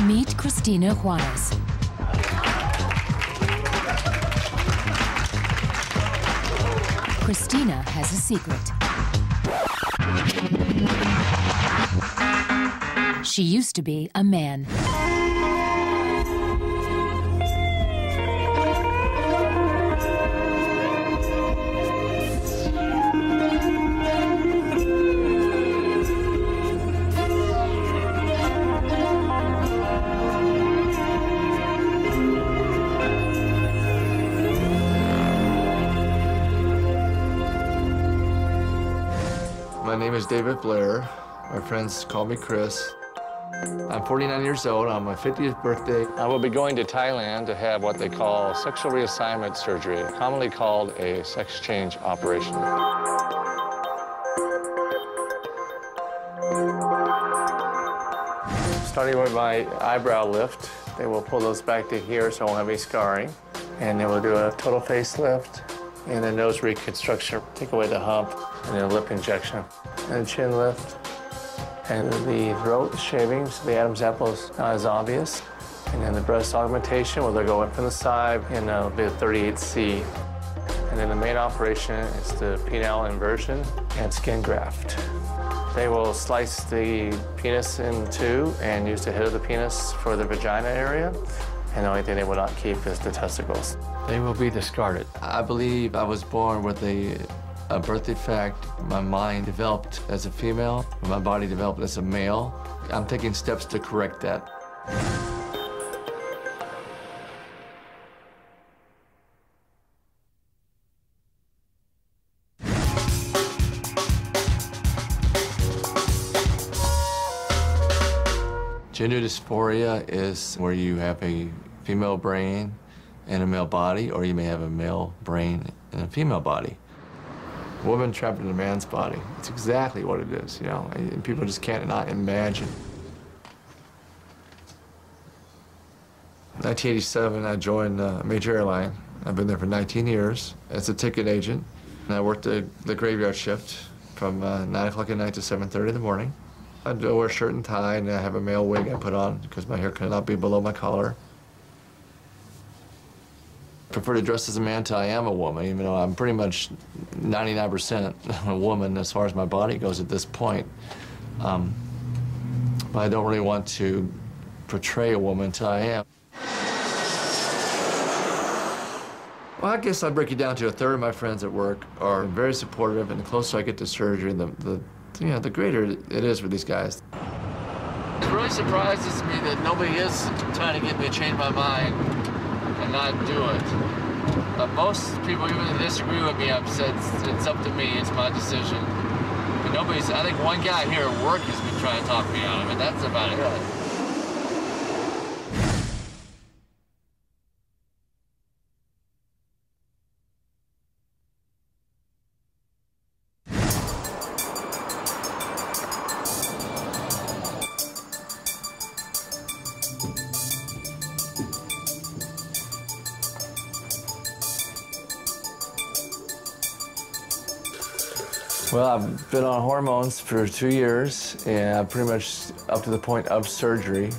Meet Christina Juarez. Christina has a secret. She used to be a man. My name is David Blair. My friends call me Chris. I'm 49 years old. On my 50th birthday, I will be going to Thailand to have what they call sexual reassignment surgery, commonly called a sex change operation. Starting with my eyebrow lift, they will pull those back to here so I won't have any scarring. And they will do a total facelift and a nose reconstruction, take away the hump, and a lip injection, and a chin lift. And the throat shaving, so the Adam's apple is not as obvious. And then the breast augmentation, where they'll go in from the side in a bit of 38C. And then the main operation is the penile inversion and skin graft. They will slice the penis in two and use the head of the penis for the vagina area. And the only thing they will not keep is the testicles. They will be discarded. I believe I was born with a birth defect. My mind developed as a female, my body developed as a male. I'm taking steps to correct that. Gender dysphoria is where you have a female brain and a male body, or you may have a male brain and a female body. A woman trapped in a man's body. It's exactly what it is, you know, and people just can't not imagine. In 1987, I joined a major airline. I've been there for 19 years as a ticket agent. And I worked the graveyard shift from 9 o'clock at night to 7:30 in the morning. I do wear a shirt and tie, and I have a male wig I put on because my hair cannot be below my collar. I prefer to dress as a man till I am a woman, even though I'm pretty much 99% a woman as far as my body goes at this point. But I don't really want to portray a woman till I am. Well, I guess I'd break it down to a third of my friends at work are very supportive, and the closer I get to surgery, the greater it is for these guys. It really surprises me that nobody is trying to get me to change my mind and not do it. Most people, even if they disagree with me, I've said it's up to me, it's my decision. But nobody's, I think one guy here at work has been trying to talk me out of it. That's about it. Well, I've been on hormones for 2 years, and I'm pretty much up to the point of surgery.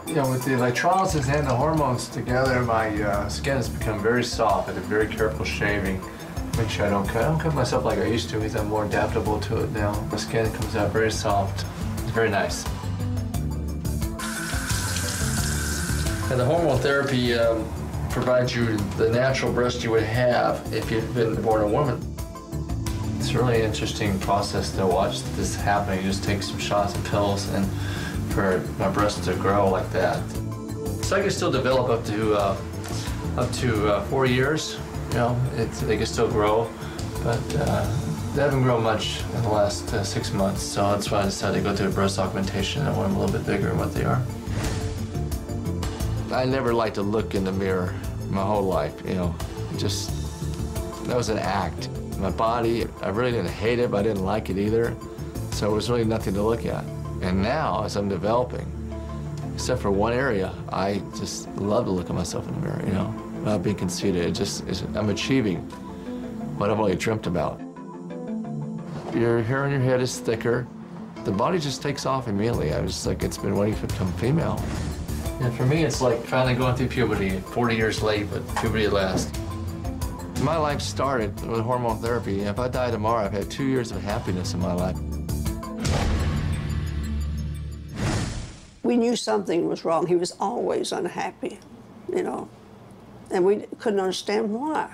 You know, with the electrolysis and the hormones together, my skin has become very soft. I do very careful shaving. Make sure I don't cut myself like I used to, because I'm more adaptable to it now. The skin comes out very soft. It's very nice. And the hormone therapy provides you the natural breast you would have if you'd been born a woman. It's a really interesting process to watch this happening. You just take some shots and pills, and for my breasts to grow like that. So I can still develop up to 4 years. You know, they can still grow, but they haven't grown much in the last 6 months. So that's why I decided to go through a breast augmentation. I want them a little bit bigger than what they are. I never liked to look in the mirror my whole life. You know, just that was an act. My body, I really didn't hate it, but I didn't like it either. So it was really nothing to look at. And now, as I'm developing, except for one area, I just love to look at myself in the mirror, you know, without being conceited. I'm achieving what I've only dreamt about. Your hair on your head is thicker. The body just takes off immediately. I was like, it's been waiting to become female. And for me, it's like finally going through puberty, 40 years late, but puberty at last. My life started with hormone therapy. If I die tomorrow, I've had 2 years of happiness in my life. We knew something was wrong. He was always unhappy, you know, and we couldn't understand why.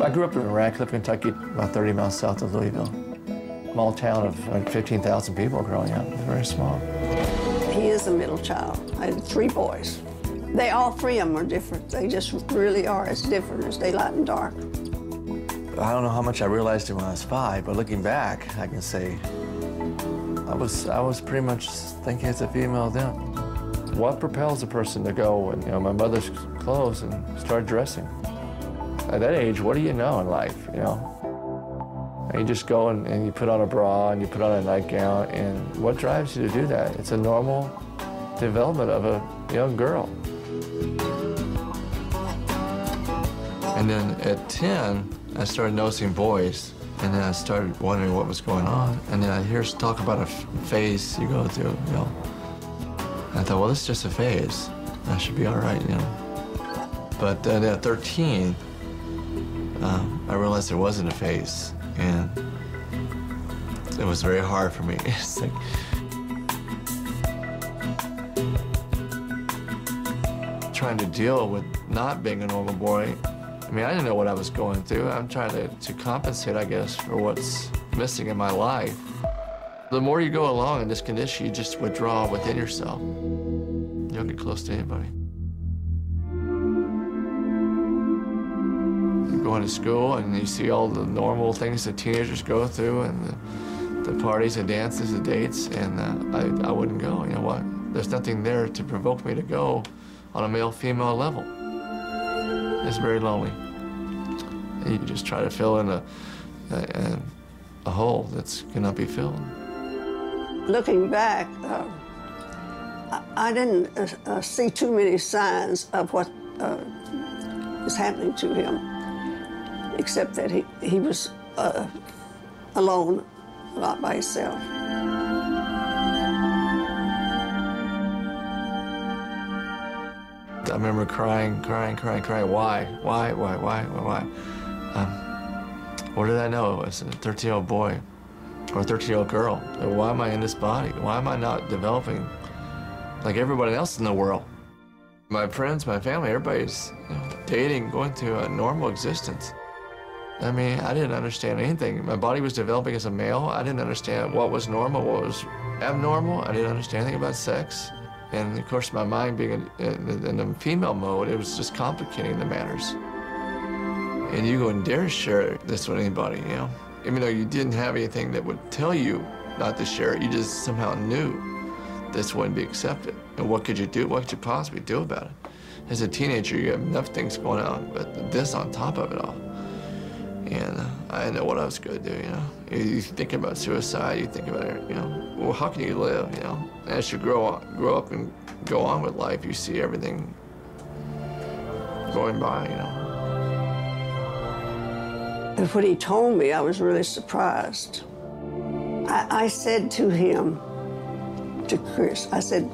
I grew up in Radcliffe, Kentucky, about 30 miles south of Louisville. Small town of like 15,000 people growing up. It's very small. He is a middle child. I had 3 boys. All 3 of them are different. They just really are as different as daylight and dark. I don't know how much I realized it when I was 5, but looking back, I can say I was pretty much thinking as a female then. What propels a person to go and, you know, my mother's clothes and start dressing? At that age, what do you know in life, you know? And you just go and you put on a bra and you put on a nightgown, and what drives you to do that? It's a normal development of a young girl. And then at 10, I started noticing boys, and then I started wondering what was going on. And then I hear talk about a phase you go through, you know. And I thought, well, this is just a phase. I should be all right, you know. But then at 13, I realized it wasn't a phase, and it was very hard for me. It's like, trying to deal with not being a normal boy. I mean, I didn't know what I was going through. I'm trying to compensate, I guess, for what's missing in my life. The more you go along in this condition, you just withdraw within yourself. You don't get close to anybody. Going to school and you see all the normal things that teenagers go through, and the parties and dances and dates, and I wouldn't go. You know what? There's nothing there to provoke me to go on a male-female level. It's very lonely. You just try to fill in a hole that's cannot be filled. Looking back, I didn't see too many signs of what was happening to him, except that he was alone, a lot by himself. I remember crying. Why? What did I know? It was a 13-year-old boy or a 13-year-old girl. Why am I in this body? Why am I not developing like everybody else in the world? My friends, my family, everybody's, you know, dating, going through a normal existence. I mean, I didn't understand anything. My body was developing as a male. I didn't understand what was normal, what was abnormal. I didn't understand anything about sex. And of course, my mind being in the female mode, it was just complicating the matters. And you wouldn't dare share this with anybody, you know? Even though you didn't have anything that would tell you not to share it, you just somehow knew this wouldn't be accepted. And what could you do? What could you possibly do about it? As a teenager, you have enough things going on, but this on top of it all. And I didn't know what I was going to do, you know? You think about suicide, you think about it, you know, well, how can you live, you know? As you grow up and go on with life, you see everything going by, you know? And when he told me, I was really surprised. I said to him, to Chris, I said,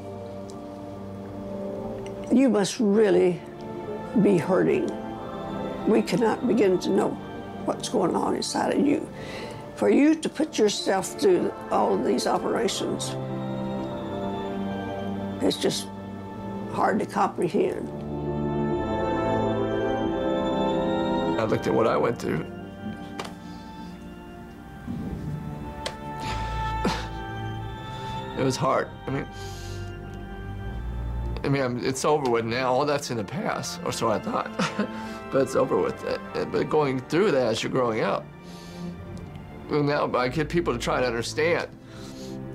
you must really be hurting. We cannot begin to know what's going on inside of you. For you to put yourself through all of these operations, it's just hard to comprehend. I looked at what I went through. It was hard. I mean, it's over with now. All that's in the past, or so I thought. But it's over with it. But going through that as you're growing up, well, now I get people to try to understand.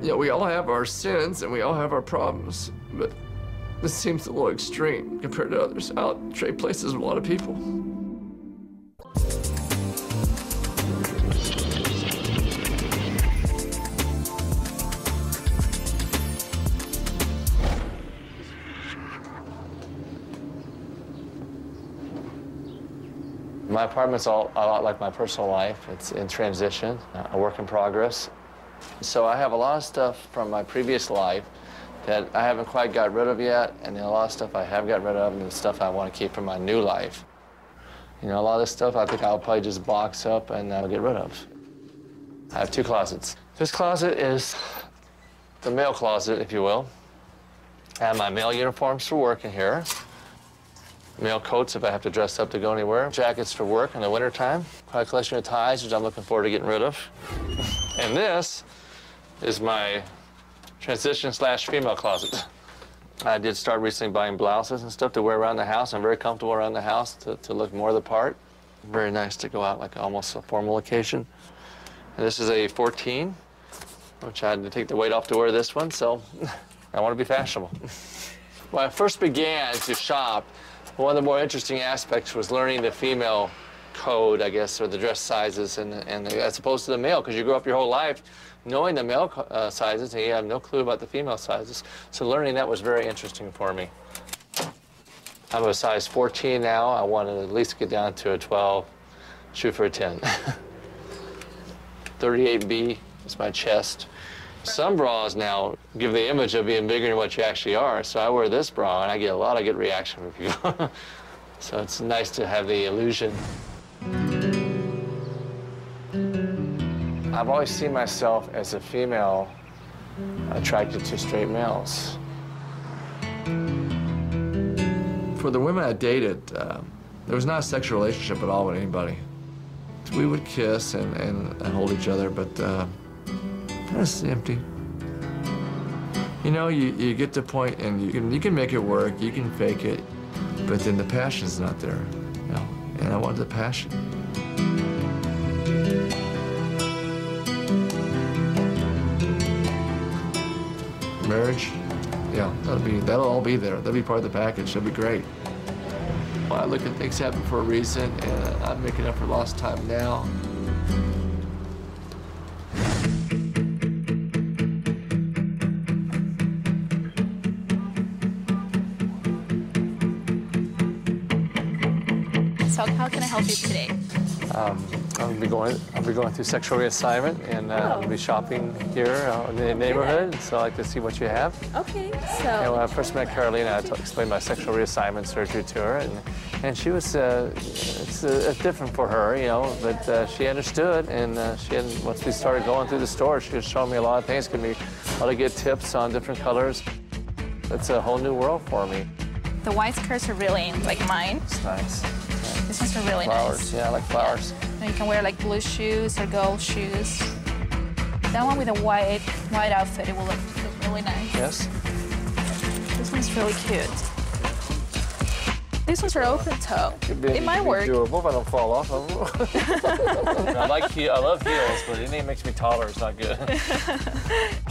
You know, we all have our sins and we all have our problems, but this seems a little extreme compared to others. I'll trade places with a lot of people. My apartment's a lot like my personal life. It's in transition, a work in progress. So I have a lot of stuff from my previous life that I haven't quite got rid of yet, and then a lot of stuff I have got rid of, and the stuff I want to keep from my new life. You know, a lot of this stuff I think I'll probably just box up and I'll get rid of. I have 2 closets. This closet is the male closet, if you will. I have my male uniforms for work in here. Male coats if I have to dress up to go anywhere. Jackets for work in the wintertime. Quite a collection of ties, which I'm looking forward to getting rid of. And this is my transition/female closet. I did start recently buying blouses and stuff to wear around the house. I'm very comfortable around the house to look more the part. Very nice to go out like almost a formal occasion. And this is a 14, which I had to take the weight off to wear this one, so I want to be fashionable. When I first began to shop, one of the more interesting aspects was learning the female code, I guess, or the dress sizes, and as opposed to the male, because you grew up your whole life knowing the male sizes, and you have no clue about the female sizes. So learning that was very interesting for me. I'm a size 14 now. I want to at least get down to a 12, shoot for a 10. 38B is my chest. Some bras now give the image of being bigger than what you actually are. So I wear this bra, and I get a lot of good reaction from people. So it's nice to have the illusion. I've always seen myself as a female attracted to straight males. For the women I dated, there was not a sexual relationship at all with anybody. We would kiss and hold each other, but it's empty. You know, you get to a point and you can make it work, you can fake it, but then the passion's not there, you know, and I wanted the passion. Marriage, yeah, that'll all be there. That'll be part of the package. That'll be great. Well, I look at things happen for a reason, and I'm making up for lost time now. So how can I help you today? I'll be going through sexual reassignment, and I'll be shopping here in the neighborhood. So I'd like to see what you have. Okay, so. And when I first met Carolina, I explained my sexual reassignment surgery to her, and she was it's different for her, you know, but she understood, and once we started going through the store, she was showing me a lot of things, giving me a lot of good tips on different colors. It's a whole new world for me. The white skirts are really like mine. It's nice. This one's really flowers. nice. Yeah, I like flowers. And you can wear like blue shoes or gold shoes. That one with a white outfit, it will look really nice. Yes. This one's really cute. These ones are open toe. It might work. Doable if I don't fall off of them. I love heels, but anything that makes me taller is not good.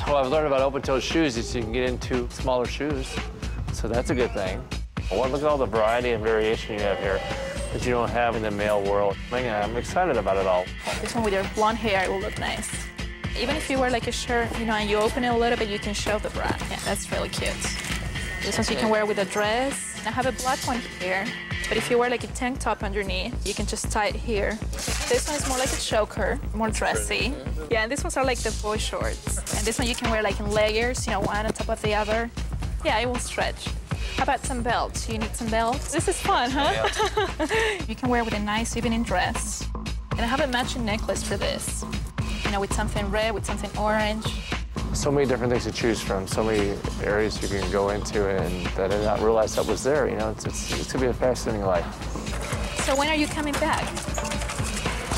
What I've learned about open-toed shoes is you can get into smaller shoes, so that's a good thing. Look at all the variety and variation you have here that you don't have in the male world. I'm excited about it all. This one with your blonde hair, it will look nice. Even if you wear like a shirt, you know, and you open it a little bit, you can show the bra. Yeah, that's really cute. This one you can wear with a dress. I have a black one here, but if you wear like a tank top underneath, you can just tie it here. This one is more like a choker, more dressy. Yeah, and these ones are like the boy shorts. And this one you can wear like in layers, you know, one on top of the other. Yeah, it will stretch. How about some belts? You need some belts? This is fun, huh? Yeah. You can wear with a nice evening dress. And I have a matching necklace for this. You know, with something red, with something orange. So many different things to choose from, so many areas you can go into, and that I did not realize that was there. You know, it's going to be a fascinating life. So when are you coming back?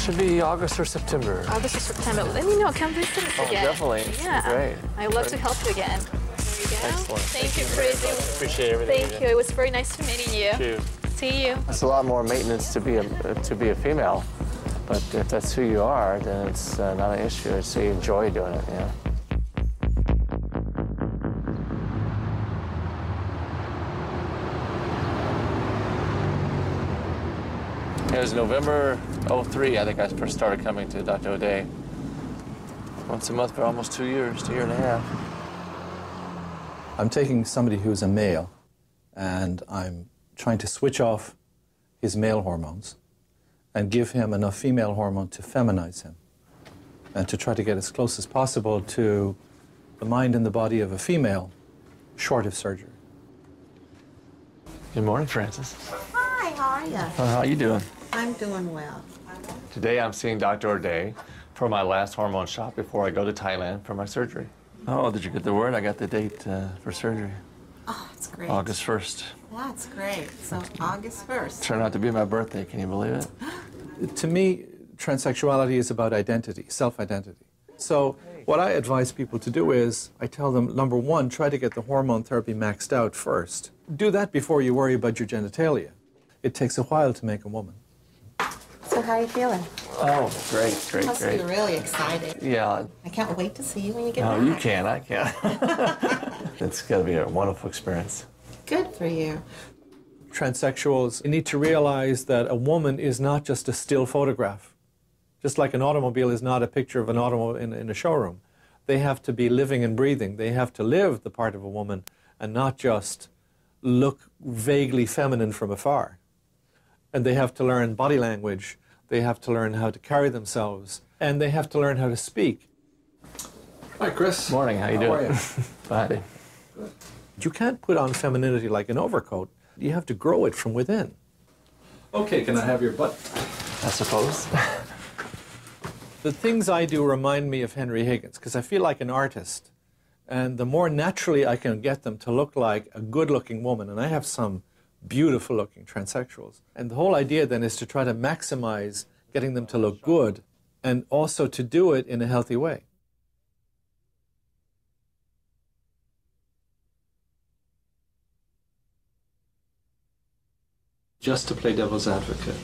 Should be August or September. August or September. Let me know. Come visit us again. Definitely. Yeah. Great. I'd love to help you again. There you go. Excellent. Thank you, Chris. Appreciate everything. Thank you. It was very nice to meeting you. Thank you. See you. It's a lot more maintenance to be a female, but if that's who you are, then it's not an issue. It's you enjoy doing it. Yeah. It was November '03, I think I first started coming to Dr. O'Day. Once a month for almost 2 years, a year and a half. I'm taking somebody who's a male, and I'm trying to switch off his male hormones and give him enough female hormone to feminize him and to try to get as close as possible to the mind and the body of a female, short of surgery. Good morning, Francis. Hi, how are you? How are you doing? I'm doing well. Today I'm seeing Dr. O'Day for my last hormone shot before I go to Thailand for my surgery. Oh, did you get the word? I got the date for surgery. Oh, it's great. August 1st. That's great. So August 1st. Turned out to be my birthday. Can you believe it? To me, transsexuality is about identity, self-identity. So what I advise people to do is, I tell them, number one, try to get the hormone therapy maxed out first. Do that before you worry about your genitalia. It takes a while to make a woman. So how are you feeling? Oh, great. Must be really excited. Yeah. I can't wait to see you when you get No, back. you can. I can't. It's got to be a wonderful experience. Good for you. Transsexuals need to realize that a woman is not just a still photograph. Just like an automobile is not a picture of an automobile in a showroom. They have to be living and breathing. They have to live the part of a woman and not just look vaguely feminine from afar. And they have to learn body language. They have to learn how to carry themselves. And they have to learn how to speak. Hi, Chris. Morning. How you doing? Are you? Fine. You can't put on femininity like an overcoat. You have to grow it from within. Okay, can I have your butt? I suppose. The things I do remind me of Henry Higgins, because I feel like an artist. And the more naturally I can get them to look like a good-looking woman, and I have some beautiful-looking transsexuals. And the whole idea then is to try to maximize getting them to look good, and also to do it in a healthy way. Just to play devil's advocate,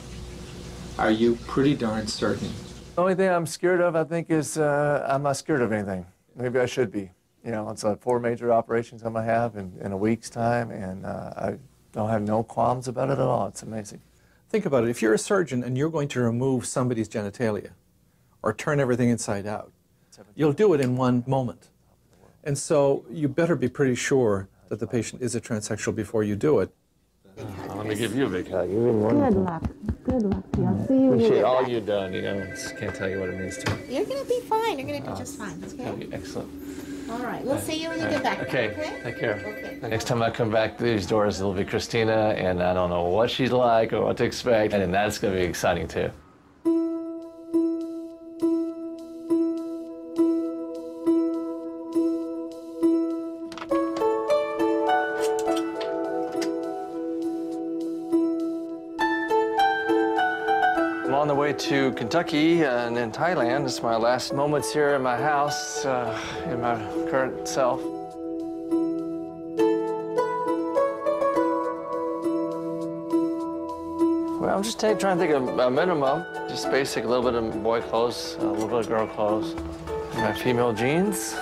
are you pretty darn certain? The only thing I'm scared of, I think, is I'm not scared of anything. Maybe I should be. You know, it's 4 major operations I'm going to have in a week's time, and I don't have no qualms about it at all. It's amazing. Think about it. If you're a surgeon and you're going to remove somebody's genitalia or turn everything inside out, you'll do it in one moment. And so you better be pretty sure that the patient is a transsexual before you do it. Let me give you a big hug. You've been Good wonderful. luck. Good luck. I'll see you when you Appreciate get all back. you've done. You know, just can't tell you what it means to me. You're going to be fine. You're going to do just fine. Okay? Excellent. All right. We'll see you when you get back. Okay, Okay? take care. Okay. The next time I come back to these doors, it'll be Christina, and I don't know what she's like or what to expect, and that's going to be exciting, too. I'm on the way to Kentucky and then Thailand. This is my last moments here in my house, in my current self. Well, I'm just trying to think of a minimum. Just basic, a little bit of boy clothes, a little bit of girl clothes. My female jeans.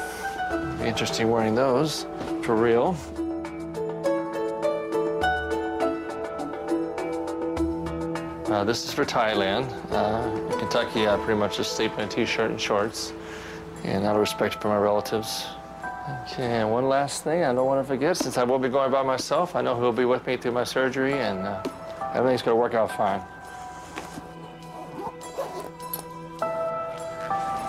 Be interesting wearing those, for real. This is for Thailand. In Kentucky, I pretty much just sleep in a t-shirt and shorts, and out of respect for my relatives. Okay, and one last thing I don't want to forget, since I will be going by myself, I know who will be with me through my surgery, and everything's going to work out fine.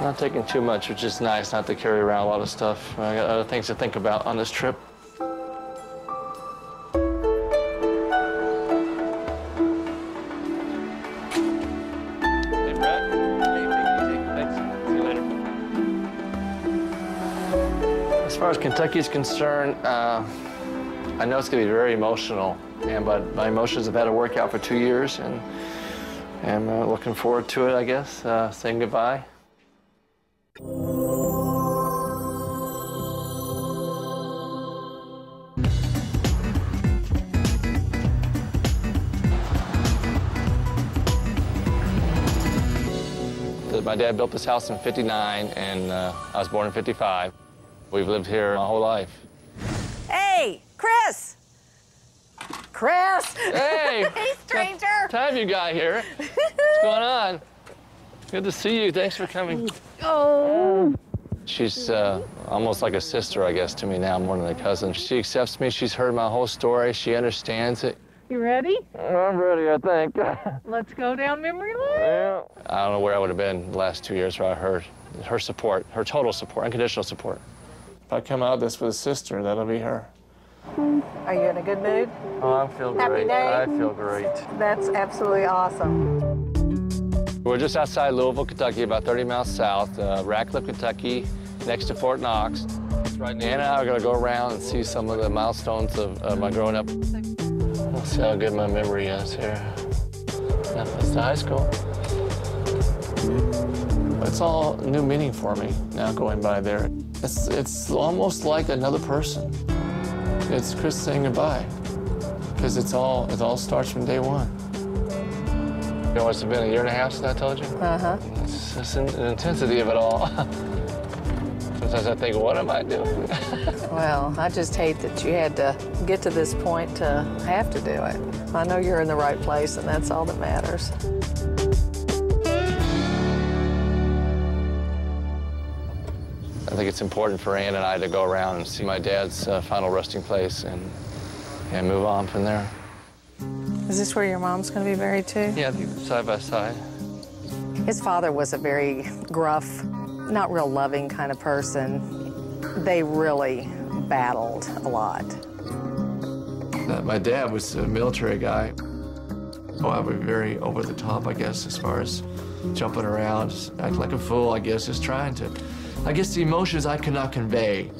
Not taking too much, which is nice, not to carry around a lot of stuff. I got other things to think about on this trip. As far as Kentucky is concerned, I know it's going to be very emotional, but my emotions have had to work out for 2 years, and I'm looking forward to it, I guess, saying goodbye. My dad built this house in '59, and I was born in '55. We've lived here my whole life. Hey, Chris! Chris! Hey! Hey, stranger! What time you got here? What's going on? Good to see you. Thanks for coming. Oh. She's almost like a sister, I guess, to me now, more than a cousin. She accepts me. She's heard my whole story. She understands it. You ready? I'm ready, I think. Let's go down memory lane. Yeah. I don't know where I would have been the last 2 years without her support, her total support, unconditional support. If I come out of this with a sister, that'll be her. Are you in a good mood? Oh, I feel great. I feel great. That's absolutely awesome. We're just outside Louisville, Kentucky, about 30 miles south, Ratcliffe, Kentucky, next to Fort Knox. Right now, Anna and I are going to go around and see some of the milestones of my growing up. We'll see how good my memory is here. That's the high school. It's all new meaning for me now going by there. It's almost like another person. It's Chris saying goodbye, because it all starts from day one. You know, it's been a year and a half since I told you? Uh-huh. It's just the intensity of it all. Sometimes I think, what am I doing? Well, I just hate that you had to get to this point to have to do it. I know you're in the right place, and that's all that matters. I think it's important for Ann and I to go around and see my dad's final resting place and move on from there. Is this where your mom's going to be buried, too? Yeah, side by side. His father was a very gruff, not real loving kind of person. They really battled a lot. My dad was a military guy. Oh, I was very over the top, I guess, as far as jumping around, just acting like a fool, I guess, just trying to. I guess the emotions I could not convey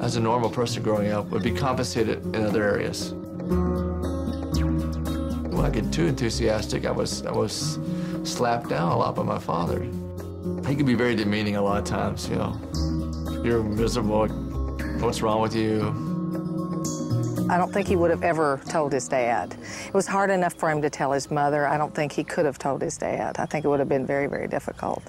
as a normal person growing up would be compensated in other areas. When I get too enthusiastic, I was slapped down a lot by my father. He could be very demeaning a lot of times, you know. You're miserable. What's wrong with you? I don't think he would have ever told his dad. It was hard enough for him to tell his mother. I don't think he could have told his dad. I think it would have been very, very difficult.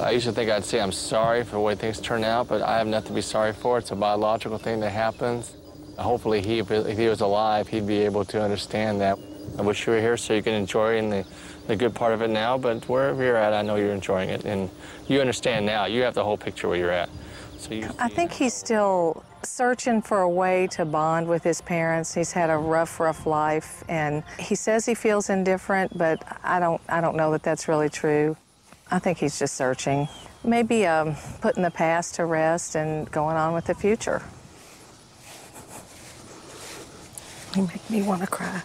I used to think I'd say I'm sorry for the way things turn out, but I have nothing to be sorry for. It's a biological thing that happens. Hopefully, if he was alive, he'd be able to understand that. I wish you were here so you can enjoy the good part of it now, but wherever you're at, I know you're enjoying it, and you understand now. You have the whole picture where you're at. So I think he's still searching for a way to bond with his parents. He's had a rough life, and he says he feels indifferent, but I don't know that that's really true. I think he's just searching. Maybe putting the past to rest and going on with the future. You make me want to cry.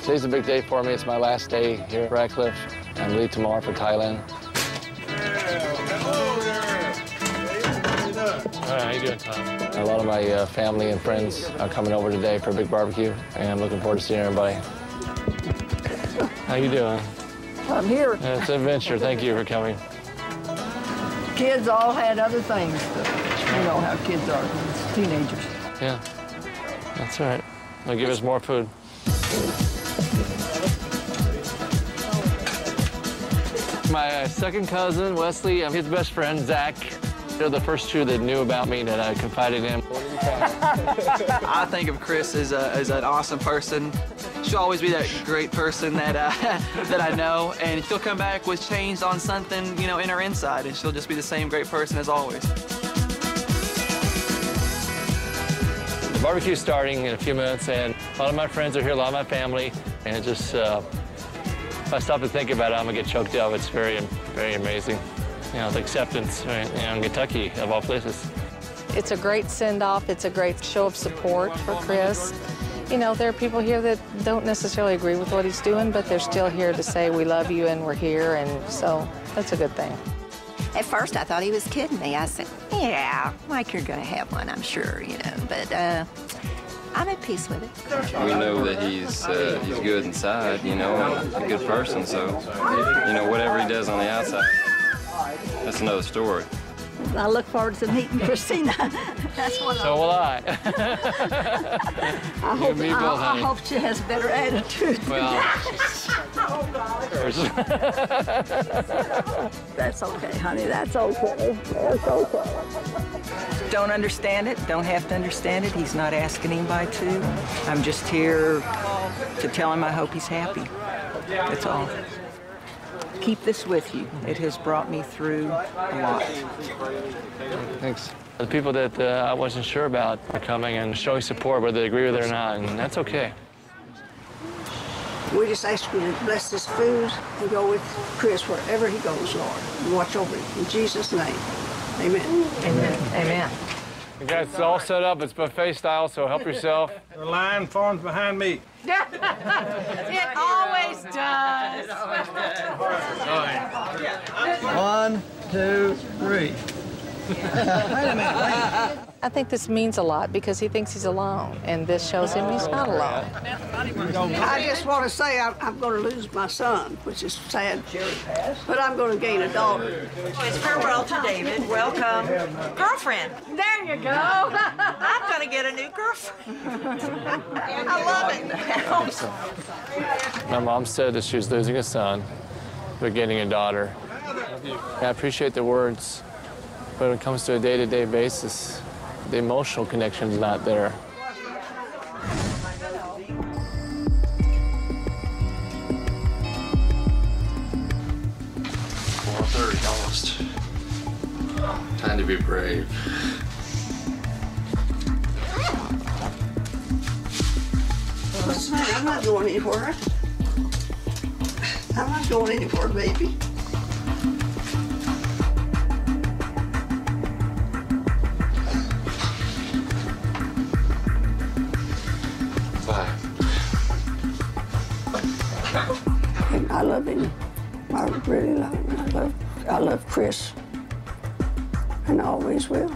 Today's a big day for me. It's my last day here at Ratcliffe. I'm leaving tomorrow for Thailand. Hello there. Hi, how you doing, Tom? A lot of my family and friends are coming over today for a big barbecue, and I'm looking forward to seeing everybody. How you doing? I'm here. It's an adventure. Thank you for coming. Kids all had other things. You know how kids are, it's teenagers. Yeah, that's all right. They'll give us more food. My second cousin, Wesley, and his best friend, Zach. They're the first two that knew about me that I confided in. I think of Chris as an awesome person. She'll always be that great person that that I know, and she'll come back with changed on something, you know, in her inside, and she'll just be the same great person as always. The barbecue's starting in a few minutes, and a lot of my friends are here, a lot of my family, and just, if I stop to think about it, I'm gonna get choked up. It's very, very amazing. You know, the acceptance, right, you know, in Kentucky, of all places. It's a great send-off. It's a great show of support for Chris. You know, there are people here that don't necessarily agree with what he's doing, but they're still here to say we love you and we're here, and so that's a good thing. At first, I thought he was kidding me. I said, yeah, Mike, you're going to have one, I'm sure, you know, but I'm at peace with it. We know that he's good inside, you know, and a good person, so, you know, whatever he does on the outside, that's another story. I look forward to meeting Christina. That's what So will I. I hope she has a better attitude. Well, that's okay, honey. That's okay. That's okay. Don't understand it. Don't have to understand it. He's not asking anybody to. I'm just here to tell him I hope he's happy. That's all. Keep this with you. It has brought me through a lot. Thanks. The people that I wasn't sure about are coming and showing support, whether they agree with it or not, and that's okay. We just ask you to bless this food and go with Chris wherever he goes, Lord, and watch over him. In Jesus' name, amen. Amen. Amen. You guys, it's all set up. It's buffet style, so help yourself. The line forms behind me. It always does. 1, 2, 3. Wait a minute. I think this means a lot because he thinks he's alone, and this shows him he's not alone. I just want to say I'm going to lose my son, which is sad, but I'm going to gain a daughter. It's farewell to David. Welcome. Girlfriend. There you go. I'm going to get a new girlfriend. I love it. My mom said that she was losing a son, but getting a daughter. I appreciate the words, but when it comes to a day-to-day basis, the emotional connection is not there. 4:30 almost. Time to be brave. What's the matter? I'm not going anywhere. I'm not going anywhere, baby. And I love him. I really love him. I love Chris. And I always will.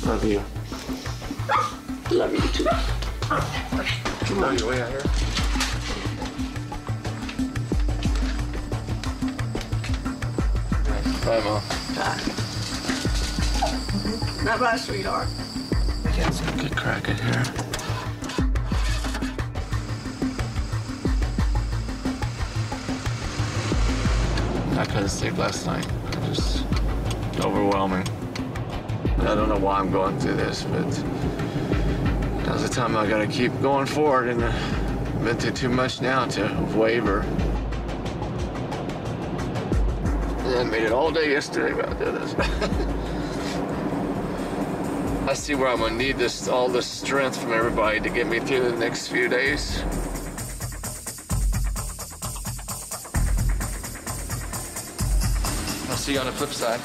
Love you. Love you too. Come on your way out here. Bye, Mom. Bye. Bye-bye, sweetheart. Get some good crack in here. I couldn't sleep last night. Just overwhelming. I don't know why I'm going through this, but now's the time I gotta keep going forward, and I've been through too much now to waver. And I made it all day yesterday about this. I see where I'm gonna need all this strength from everybody to get me through the next few days. I'll see you on the flip side.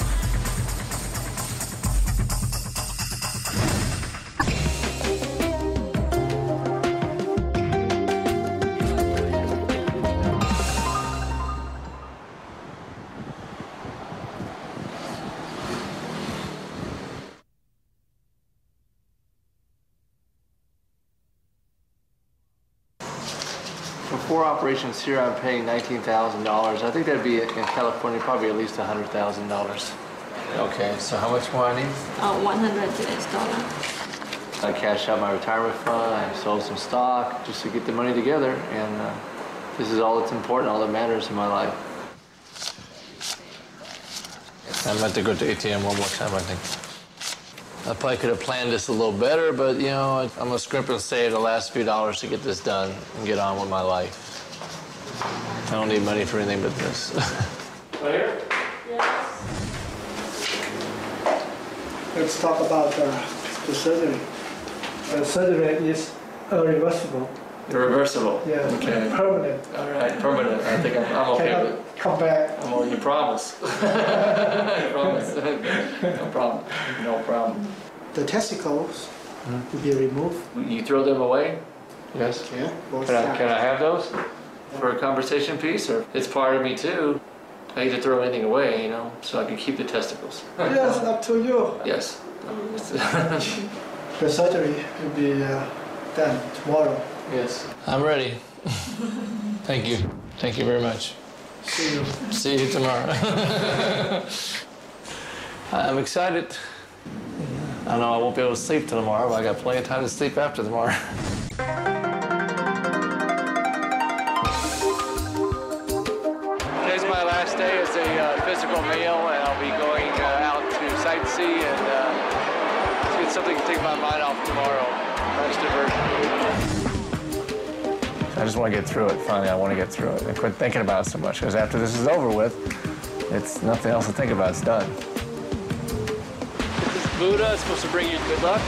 For 4 operations here, I'm paying $19,000. I think that'd be in California probably at least $100,000. Okay, so how much more I need? $100. I cashed out my retirement fund. I sold some stock just to get the money together, and this is all that's important, all that matters in my life. I meant to go to ATM one more time, I think. I probably could have planned this a little better, but you know, I'm gonna scrimp and save the last few dollars to get this done and get on with my life. I don't need money for anything but this. Clear? Yes. Let's talk about the surgery. The surgery is irreversible. Irreversible? Yeah, okay. Permanent. All right, permanent. I think I'm okay with it. Come back. Oh, you promise. I promise. No problem. No problem. The testicles will be removed. You throw them away? Yes. Yeah. Can I have those for a conversation piece? Or it's part of me too. I hate to throw anything away, you know, so I can keep the testicles. Yes, up to you. Yes. The surgery will be done tomorrow. Yes. I'm ready. Thank you. Thank you very much. See you. See you tomorrow. I'm excited. I know I won't be able to sleep till tomorrow, but I got plenty of time to sleep after tomorrow. Today's my last day as a physical meal, and I'll be going out to sightsee and get something to take my mind off tomorrow. Nice diversion. I just want to get through it. Finally, I want to get through it and quit thinking about it so much, because after this is over with, it's nothing else to think about. It's done. Buddha is supposed to bring you good luck.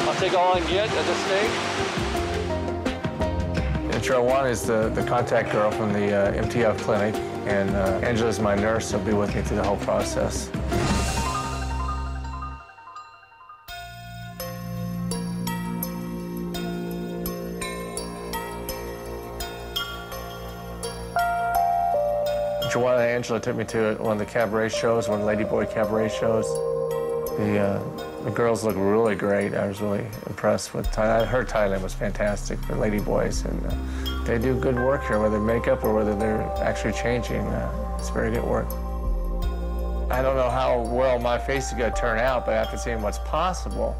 I'll take all I can get at this stage. And Charwan is the contact girl from the MTF clinic, and Angela's my nurse, so be with me through the whole process. Joanna and Angela took me to one of the cabaret shows, one of the Ladyboy cabaret shows. The girls look really great. I was really impressed with Thailand. I heard Thailand was fantastic for Ladyboys, and they do good work here, whether makeup or whether they're actually changing. It's very good work. I don't know how well my face is going to turn out, but after seeing what's possible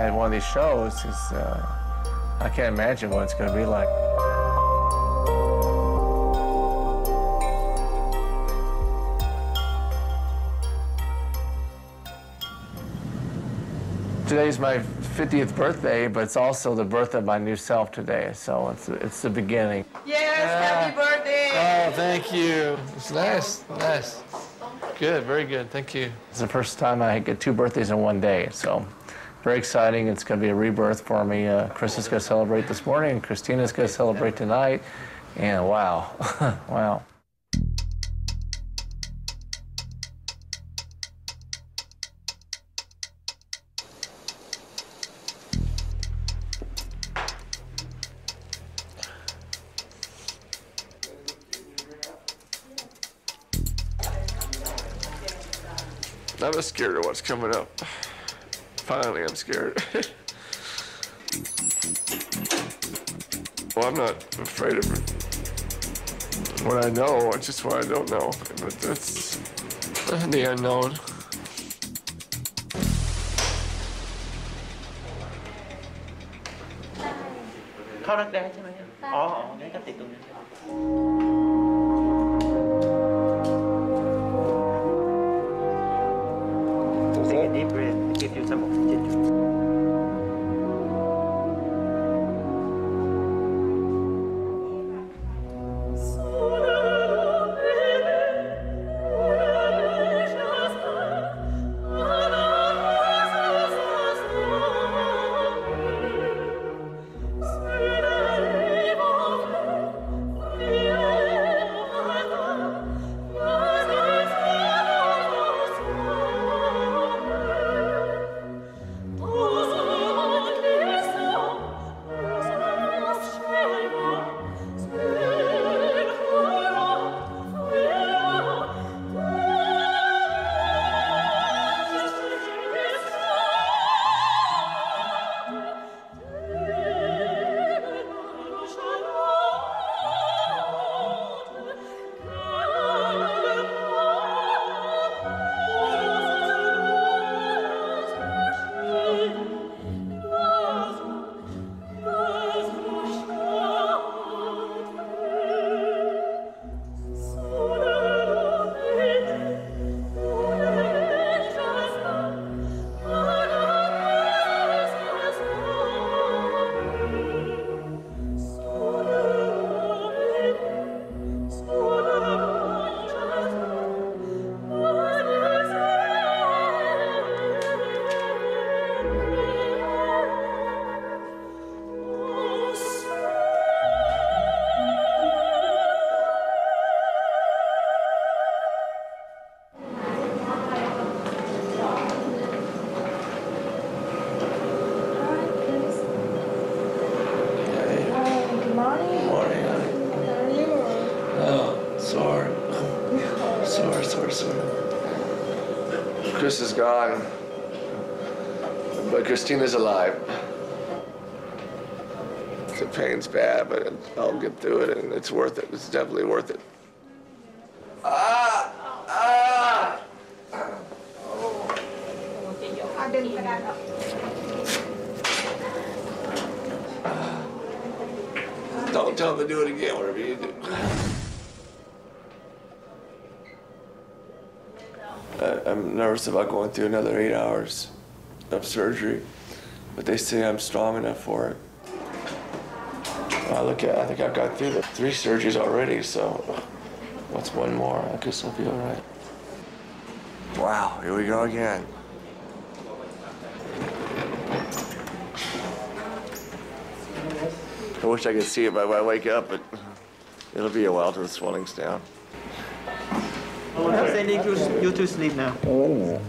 at one of these shows, I can't imagine what it's going to be like. Today's my 50th birthday, but it's also the birth of my new self today, so it's the beginning. Yes, happy birthday! Oh, thank you. It's nice, nice. Good, very good, thank you. It's the first time I get 2 birthdays in one day, so very exciting. It's going to be a rebirth for me. Chris is going to celebrate this morning, and Christina's going to celebrate tonight, and wow, wow. I'm scared of what's coming up. Finally, I'm scared. Well, I'm not afraid of what I know, it's just what I don't know. But that's the unknown.เข้ารักแร้ใช่ไหมอ๋อนี่ก็ติดตรงนี้ Take a deep breath to give you some oxygen. Chris is gone, but Christina's alive. The pain's bad, but I'll get through it, and it's worth it. It's definitely worth it. Don't tell him to do it again, whatever you do. I'm nervous about going through another 8 hours of surgery, but they say I'm strong enough for it. I think I've got through the 3 surgeries already, so what's one more? I guess I'll be all right. Wow, here we go again. I wish I could see it by I wake up, but it'll be a while till the swelling's down. I'm sending you to sleep now. Oh, wait a minute.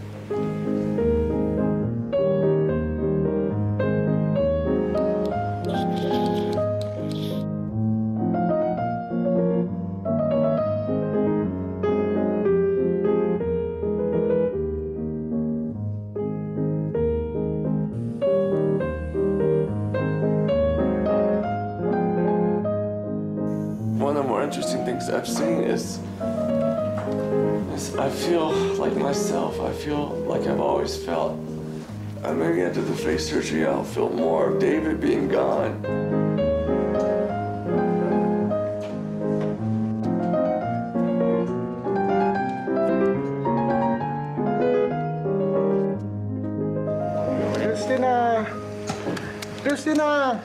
One of the more interesting things I've seen is I feel like myself. I feel like I've always felt. Maybe after the face surgery, I'll feel more of David being gone. Christina,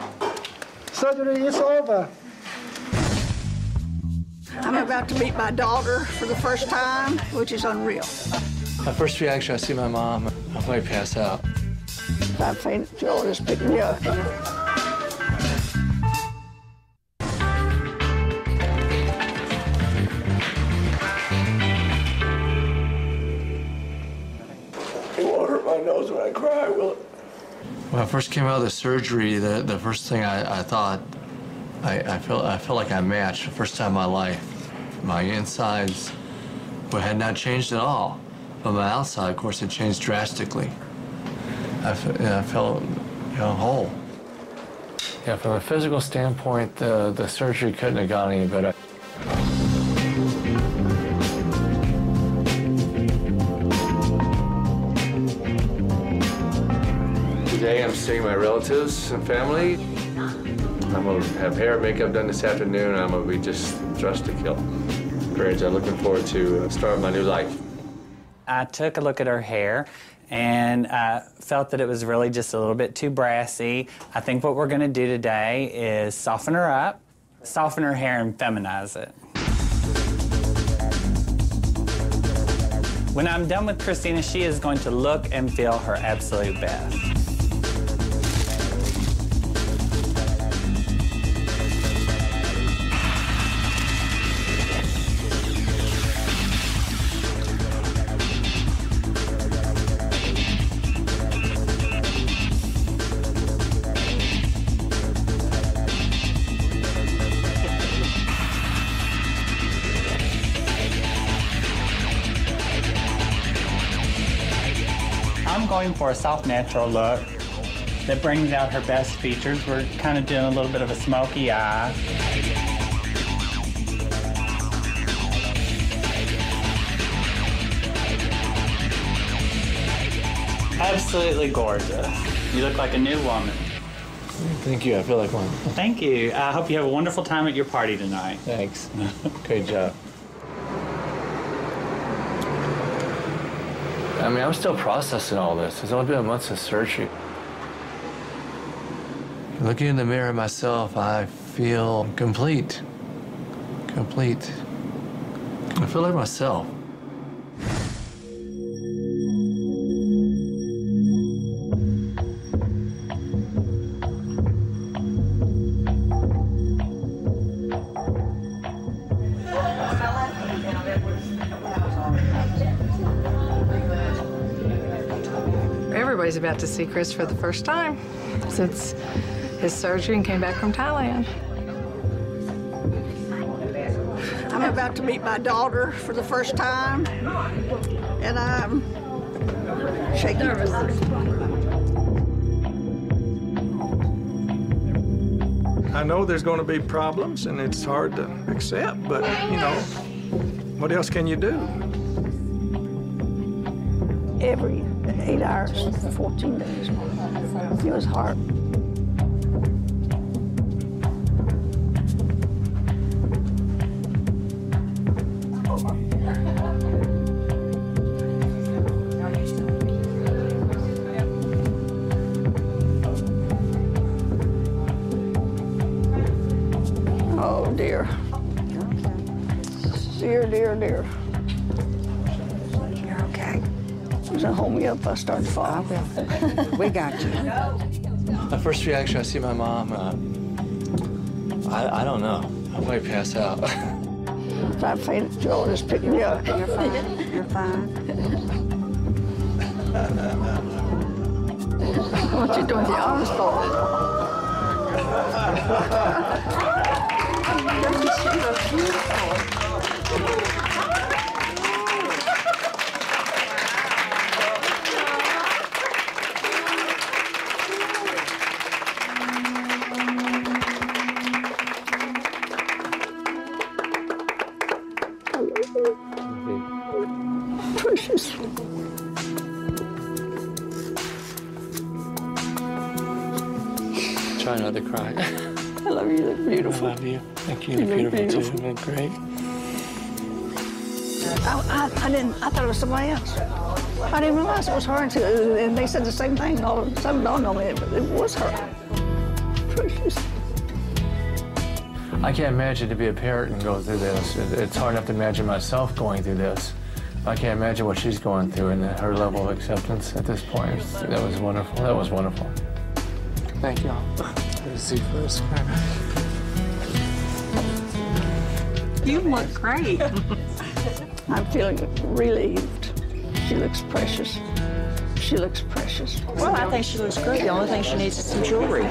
surgery is over. I'm about to meet my daughter for the first time, which is unreal. My first reaction, I see my mom, I might pass out. If I faint, Joel just picked me up. It won't hurt my nose when I cry, will it? When I first came out of the surgery, the first thing I thought, I felt like I matched the first time in my life. My insides had not changed at all, but my outside, of course, had changed drastically. I felt, whole. Yeah, from a physical standpoint, the surgery couldn't have gone any better. Today, I'm seeing my relatives and family. I'm gonna have hair and makeup done this afternoon, and I'm gonna be just dressed to kill. Great, I'm looking forward to starting my new life. I took a look at her hair and felt that it was really just a little bit too brassy. I think what we're gonna do today is soften her up, soften her hair, and feminize it. When I'm done with Christina, she is going to look and feel her absolute best. I'm going for a soft, natural look that brings out her best features. We're kind of doing a little bit of a smoky eye. Absolutely gorgeous. You look like a new woman. Thank you, I feel like one. Well, thank you. I hope you have a wonderful time at your party tonight. Thanks. Great job. I mean, I'm still processing all this. It's only been a month since surgery. Looking in the mirror myself, I feel complete. Complete. I feel like myself. Everybody's about to see Chris for the first time since his surgery and came back from Thailand. I'm about to meet my daughter for the first time, and I'm shaking. I know there's going to be problems, and it's hard to accept, but, what else can you do? Every 8 hours for 14 days. It was hard. Oh, dear. Dear, dear, dear. You're okay. He's gonna hold me up if I start to fall. We got you. My first reaction, I see my mom, I don't know. I might pass out. If I fainted, Joe will just pick me up. You're fine. You're fine. What you doing the honest for? She looks beautiful. Precious. Try not to cry. I love you. You look beautiful. I love you. Thank you. You look beautiful too. You look great. I thought it was somebody else. I didn't realize it was her until, and they said the same thing. All of a sudden dawned on me, but it was her. Precious. I can't imagine to be a parent and go through this. It's hard enough to imagine myself going through this. I can't imagine what she's going through and her level of acceptance at this point. That was wonderful. That was wonderful. Thank you all. See first. You look great. I'm feeling relieved. She looks precious. She looks precious. Well, I think she looks great. The only thing she needs is some jewelry.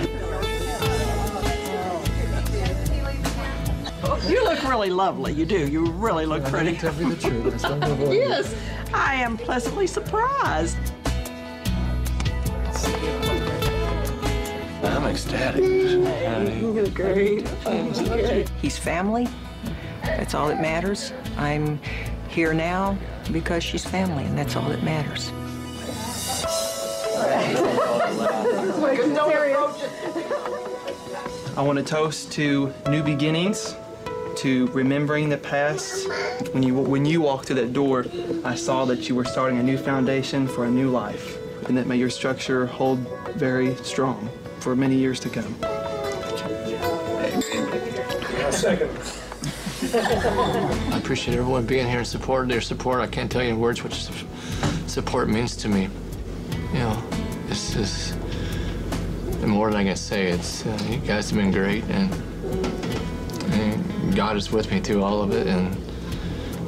You look really lovely. You do. You really look pretty. Tell me the truth. Yes, I am pleasantly surprised. I'm ecstatic. You look great. He's family. That's all that matters. I'm here now because she's family, and that's all that matters. I want to toast to new beginnings, to remembering the past. When you walked through that door, I saw that you were starting a new foundation for a new life, and that may your structure hold very strong for many years to come. Second. I appreciate everyone being here and their support. I can't tell you in words what support means to me. You know, this is more than I can say. It's you guys have been great, and God is with me through all of it, and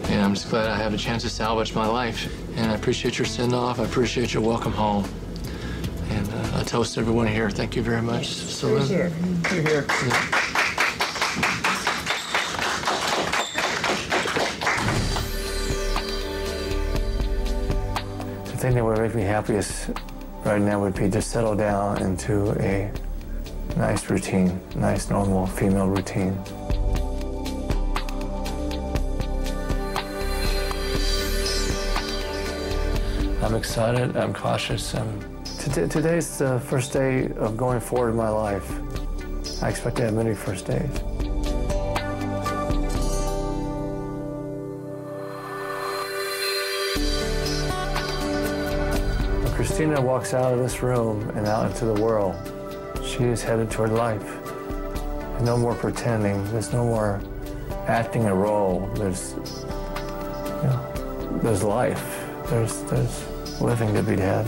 I'm just glad I have a chance to salvage my life. And I appreciate your send-off. I appreciate your welcome home. And I toast everyone here. Thank you very much. Who's here? You're here. Yeah. The thing that would make me happiest right now would be to settle down into a nice routine, nice normal female routine. I'm excited, I'm cautious. Today's the first day of going forward in my life. I expect to have many first days. When Christina walks out of this room and out into the world, she is headed toward life. There's no more pretending, there's no more acting a role. There's life. There's living to be had.